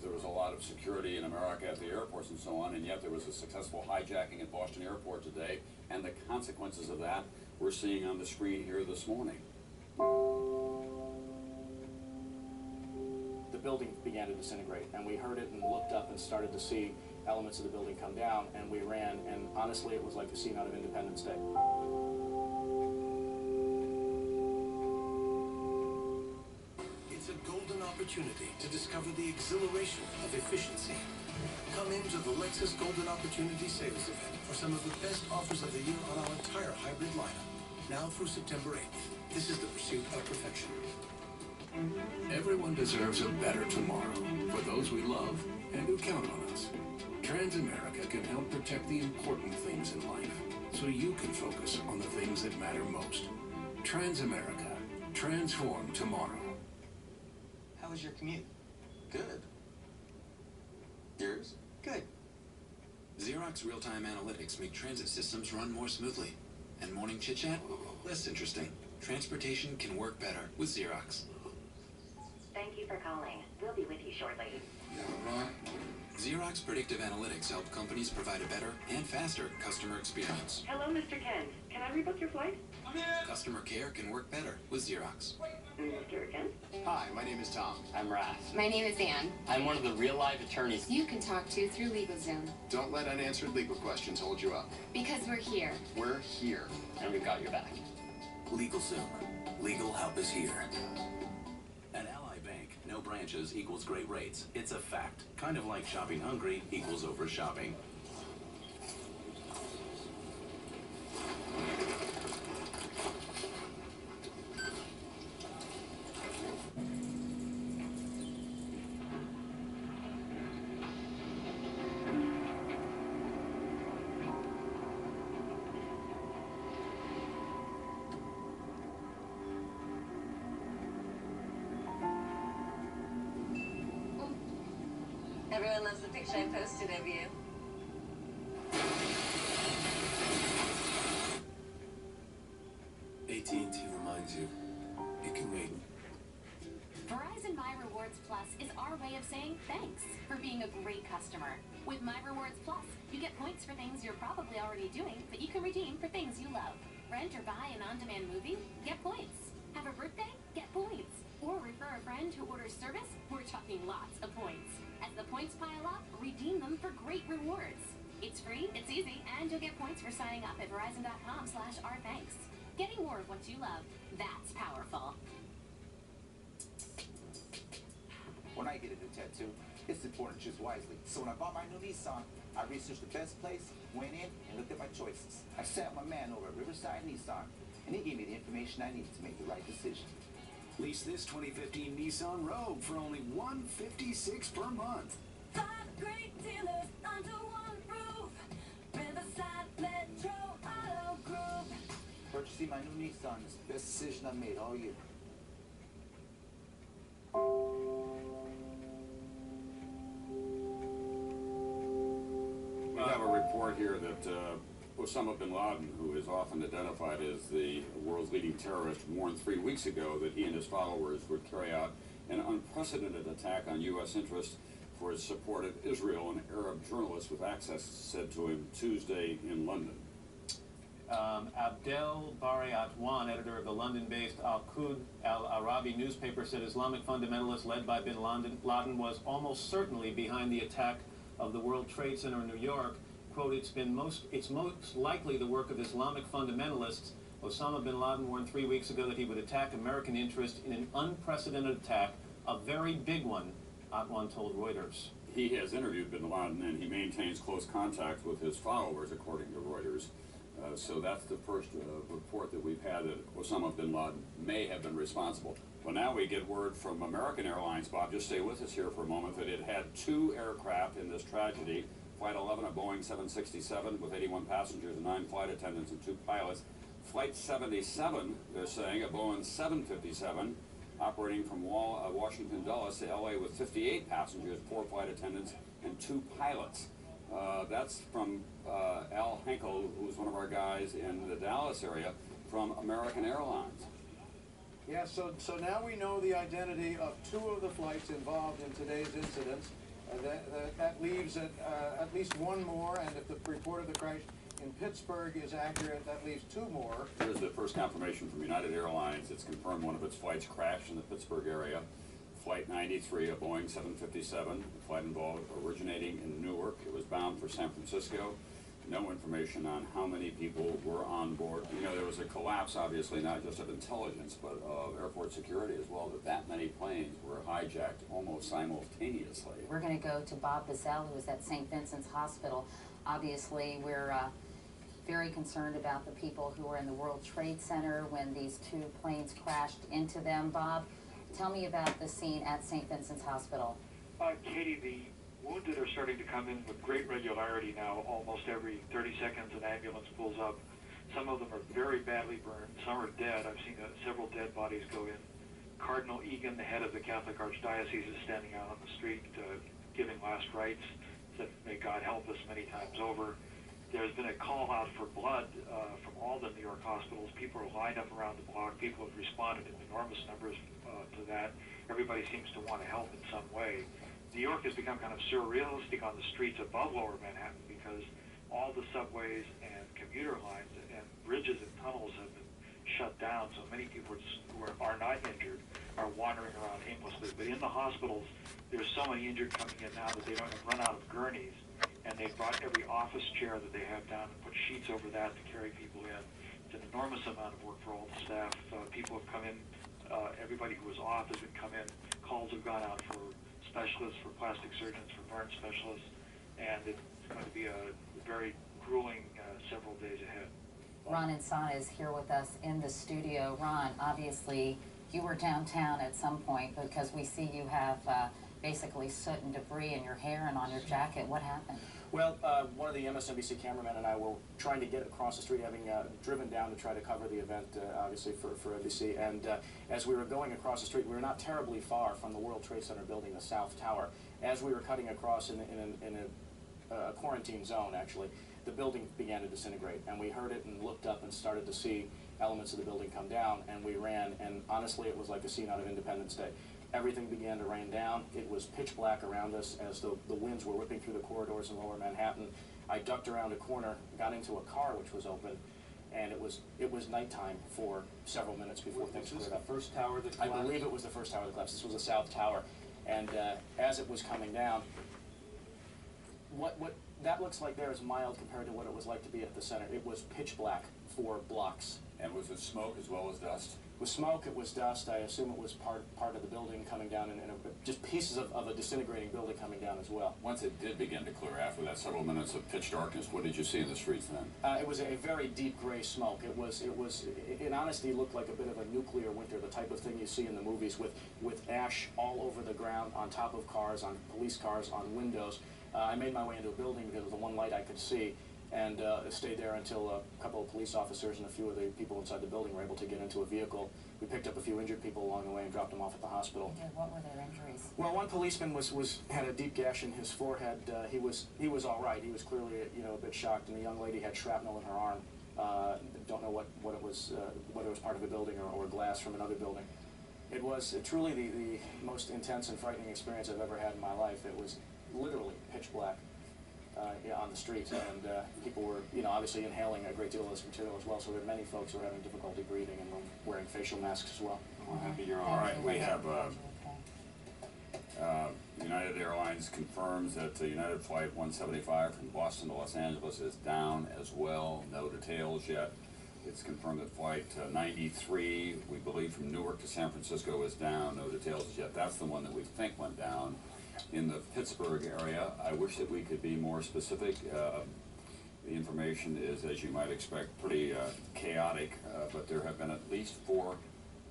there was a lot of security in America at the airports and so on, and yet there was a successful hijacking at Boston Airport today, and the consequences of that we're seeing on the screen here this morning. The building began to disintegrate, and we heard it and looked up and started to see elements of the building come down, and we ran, and honestly it was like the scene out of Independence Day. It's a golden opportunity to discover the exhilaration of efficiency. Come into the Lexus Golden Opportunity Sales Event for some of the best offers of the year on our entire hybrid lineup. Now through September 8th. This is the pursuit of perfection. Everyone deserves a better tomorrow for those we love and who count on us. Transamerica can help protect the important things in life so you can focus on the things that matter most. Transamerica. Transform tomorrow. How was your commute? Good. Yours? Good. Xerox real-time analytics make transit systems run more smoothly. And morning chit-chat? Less interesting. Transportation can work better with Xerox. Thank you for calling. We'll be with you shortly. Xerox predictive analytics help companies provide a better and faster customer experience. Hello, Mr. Kent. Can I rebook your flight? Customer care can work better with Xerox. Mr. Kent? Hi, my name is Tom. I'm Raph. My name is Ann. I'm one of the real live attorneys you can talk to through LegalZoom. Don't let unanswered legal questions hold you up. Because we're here. We're here. and we've got your back. LegalZoom. Legal help is here. At Ally Bank, no branches equals great rates. It's a fact. Kind of like shopping hungry equals over shopping. Everyone loves the picture I posted of you. AT&T reminds you, it can wait. Verizon My Rewards Plus is our way of saying thanks for being a great customer. With My Rewards Plus, you get points for things you're probably already doing that you can redeem for things you love. Rent or buy an on-demand movie? Get points. Have a birthday? Get points. Or refer a friend who orders service? We're talking lots of points. As the points pile up, redeem them for great rewards. It's free, it's easy, and you'll get points for signing up at Verizon.com/ourthanks. Getting more of what you love, that's powerful. When I get a new tattoo, it's important to choose wisely. So when I bought my new Nissan, I researched the best place, went in, and looked at my choices. I sat with my man over at Riverside Nissan, and he gave me the information I needed to make the right decision. Lease this 2015 Nissan Rogue for only $156 per month. 5 great dealers under one roof. Riverside Metro Auto Group. Purchasing my new Nissan is the best decision I've made all year. We have a report here that Osama bin Laden, who is often identified as the world's leading terrorist, warned 3 weeks ago that he and his followers would carry out an unprecedented attack on U.S. interests for his support of Israel. An Arab journalist with access said to him Tuesday in London. Abdel Bari Atwan, editor of the London-based Al-Qud Al-Arabi newspaper, said Islamic fundamentalists led by bin Laden was almost certainly behind the attack of the World Trade Center in New York. Quote, it's most likely the work of Islamic fundamentalists. Osama bin Laden warned 3 weeks ago that he would attack American interest in an unprecedented attack, a very big one, Atwan told Reuters. He has interviewed bin Laden and he maintains close contact with his followers, according to Reuters. So that's the first report that we've had that Osama bin Laden may have been responsible. Well, now we get word from American Airlines, Bob, just stay with us here for a moment, that it had 2 aircraft in this tragedy. Flight 11, a Boeing 767 with 81 passengers and 9 flight attendants and 2 pilots. Flight 77, they're saying, a Boeing 757 operating from Washington Dulles to LA with 58 passengers, 4 flight attendants, and 2 pilots. That's from Al Henkel, who's one of our guys in the Dallas area, from American Airlines. Yeah, so now we know the identity of 2 of the flights involved in today's incidents. That leaves at least one more, and if the report of the crash in Pittsburgh is accurate, that leaves two more. Here's the first confirmation from United Airlines. It's confirmed one of its flights crashed in the Pittsburgh area. Flight 93, a Boeing 757. The flight involved originating in Newark. It was bound for San Francisco. No information on how many people were on board. You know, there was a collapse, obviously, not just of intelligence, but of airport security as well, that many planes were hijacked almost simultaneously. We're going to go to Bob Bazell, who is at St. Vincent's Hospital. Obviously, we're very concerned about the people who were in the World Trade Center when these two planes crashed into them. Bob, tell me about the scene at St. Vincent's Hospital. Katie, the wounded are starting to come in with great regularity now. Almost every 30 seconds an ambulance pulls up. Some of them are very badly burned. Some are dead. I've seen several dead bodies go in. Cardinal Egan, the head of the Catholic Archdiocese, is standing out on the street giving last rites. Said, may God help us many times over. There's been a call out for blood from all the New York hospitals. People are lined up around the block. People have responded in enormous numbers to that. Everybody seems to want to help in some way. New York has become kind of surrealistic on the streets above Lower Manhattan because all the subways and commuter lines and bridges and tunnels have been shut down, so many people who are not injured are wandering around aimlessly. But in the hospitals, there's so many injured coming in now that they don't run out of gurneys, and they've brought every office chair that they have down and put sheets over that to carry people in. It's an enormous amount of work for all the staff. People have come in, everybody who was off has been come in. Calls have gone out for specialists, for plastic surgeons, for burn specialists, and it's going to be a very grueling several days ahead. Ron Insana is here with us in the studio. Ron, obviously you were downtown at some point because we see you have basically soot and debris in your hair and on your jacket. What happened? Well, one of the MSNBC cameramen and I were trying to get across the street, having driven down to try to cover the event, obviously, for NBC. And as we were going across the street, we were not terribly far from the World Trade Center building, the South Tower. As we were cutting across in a quarantine zone, actually, the building began to disintegrate. And we heard it and looked up and started to see elements of the building come down, and we ran. And honestly, it was like a scene out of Independence Day. Everything began to rain down. It was pitch black around us as the winds were whipping through the corridors in Lower Manhattan. I ducked around a corner, got into a car which was open, and it was nighttime for several minutes before things cleared up. The first tower that collapsed? I believe it was the first tower that collapsed. This was the South Tower, and as it was coming down, what that looks like there is mild compared to what it was like to be at the center. It was pitch black for blocks. And was it smoke as well as dust? With smoke, it was dust. I assume it was part of the building coming down, and just pieces of a disintegrating building coming down as well. Once it did begin to clear after that several minutes of pitch darkness, what did you see in the streets then? It was a very deep gray smoke. It in honesty looked like a bit of a nuclear winter, the type of thing you see in the movies with ash all over the ground, on top of cars, on police cars, on windows. I made my way into a building because of the one light I could see, and stayed there until a couple of police officers and a few of the people inside the building were able to get into a vehicle. We picked up a few injured people along the way and dropped them off at the hospital. Yeah, what were their injuries? Well, one policeman had a deep gash in his forehead. He was all right. He was clearly a bit shocked, and the young lady had shrapnel in her arm. Don't know what it was, whether it was part of a building or glass from another building. It was truly the most intense and frightening experience I've ever had in my life. It was literally pitch black on the streets, and people were, obviously inhaling a great deal of this material as well, so there were many folks who were having difficulty breathing and were wearing facial masks as well. Well, happy you're all right. We have United Airlines confirms that United Flight 175 from Boston to Los Angeles is down as well. No details yet. It's confirmed that Flight 93, we believe from Newark to San Francisco, is down. No details yet. That's the one that we think went down. In the Pittsburgh area, I wish that we could be more specific. The information is, as you might expect, pretty chaotic, but there have been at least 4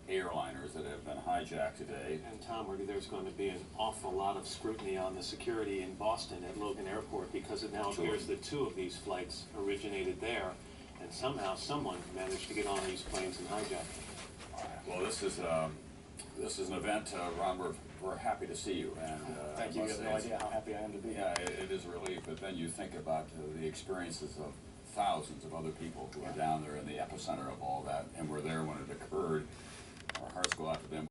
airliners that have been hijacked today. And Tom, there's going to be an awful lot of scrutiny on the security in Boston at Logan Airport because it now appears that 2 of these flights originated there, and somehow someone managed to get on these planes and hijack them. Well, this is an event, Ron, we're happy to see you. And thank you. You have no idea how happy I am to be here. Yeah, it is a relief, but then you think about the experiences of thousands of other people who are down there in the epicenter of all that, and were there when it occurred. Our hearts go out to them.